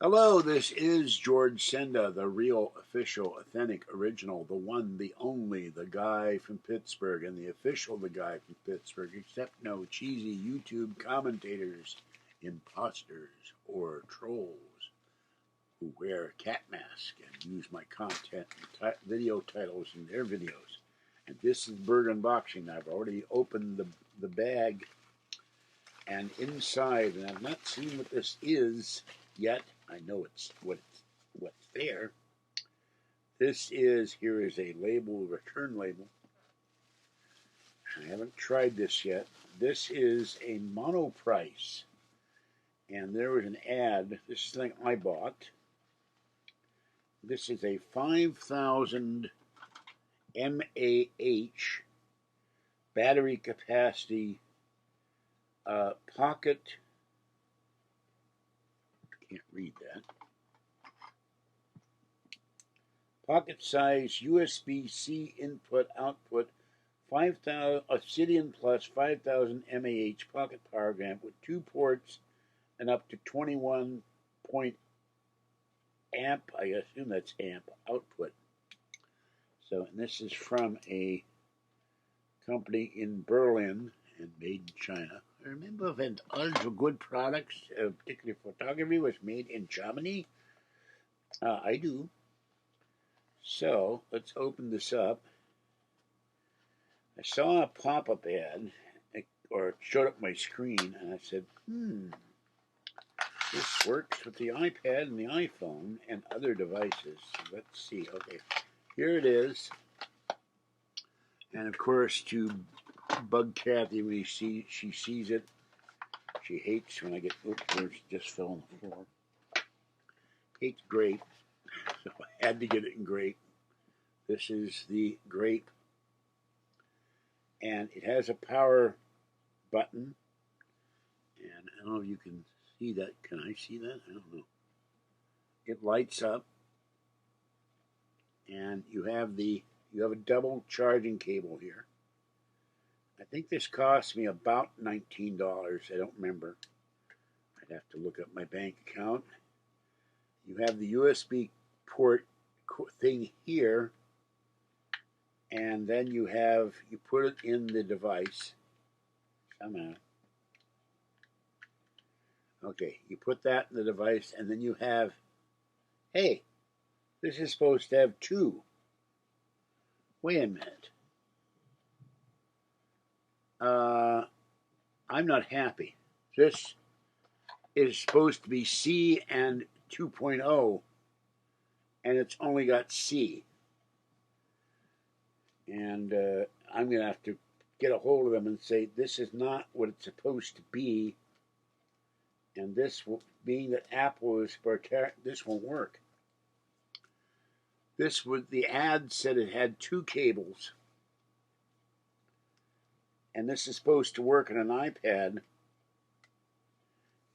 Hello, this is George Senda, the real, official, authentic, original, the one, the only, the guy from Pittsburgh, and the official, the guy from Pittsburgh, except no cheesy YouTube commentators, imposters, or trolls who wear a cat mask and use my content and video titles in their videos. And this is Burgh Unboxing. I've already opened the bag and inside, and I've not seen what this is yet. I know it's what's there. Here is a label, return label. I haven't tried this yet. This is a monoprice, and there was an ad. This is something I bought. This is a 5,000 mAh battery capacity pocket. Can't read that. Pocket size USB-C input output 5,000 Obsidian Plus 5,000 mAh pocket power amp with 2 ports and up to 21 point amp. I assume that's amp output. So, and this is from a company in Berlin and made in China. I remember when all the good products, particularly photography, was made in Germany. I do. So let's open this up. I saw a pop-up ad, or it showed up my screen, and I said, this works with the iPad and the iPhone and other devices. Let's see. Okay, here it is. And of course, to bug Kathy when she sees it, she hates when I get, oops, it just fell on the floor. Hates grape, so I had to get it in grape. This is the grape, and it has a power button, and I don't know if you can see that. Can I see that? I don't know. It lights up, and you have a double charging cable here. I think this cost me about $19. I don't remember. I'd have to look up my bank account. You have the USB port thing here, and then you put it in the device somehow. Okay, you put that in the device, and then you have, hey, this is supposed to have 2. Wait a minute. I'm not happy. This is supposed to be C and 2.0, and it's only got C. And I'm going to have to get a hold of them and say, this is not what it's supposed to be. And this, being that Apple is, this won't work. The ad said it had 2 cables. And this is supposed to work on an iPad.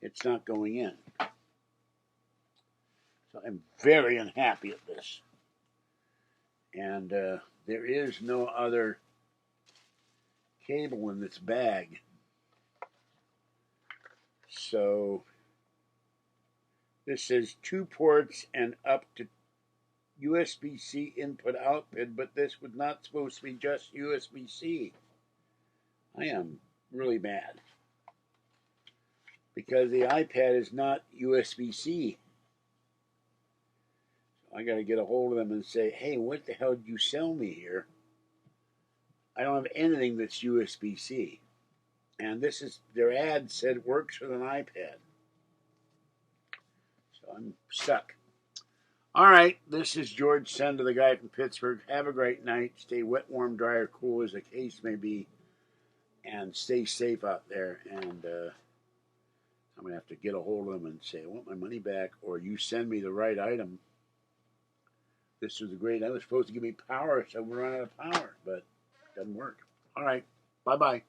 It's not going in. So I'm very unhappy at this. And there is no other cable in this bag. So this says 2 ports and up to USB-C input output, but this was not supposed to be just USB-C. I am really mad because the iPad is not USB-C. So I got to get a hold of them and say, hey, what the hell did you sell me here? I don't have anything that's USB-C. And this is, their ad said it works with an iPad. So I'm stuck. All right, this is George Senda, the guy from Pittsburgh. Have a great night. Stay wet, warm, dry, or cool as the case may be. And stay safe out there. And I'm going to have to get a hold of them and say, I want my money back, or you send me the right item. This was a great item. It was supposed to give me power, so we run out of power, but it doesn't work. All right, bye-bye.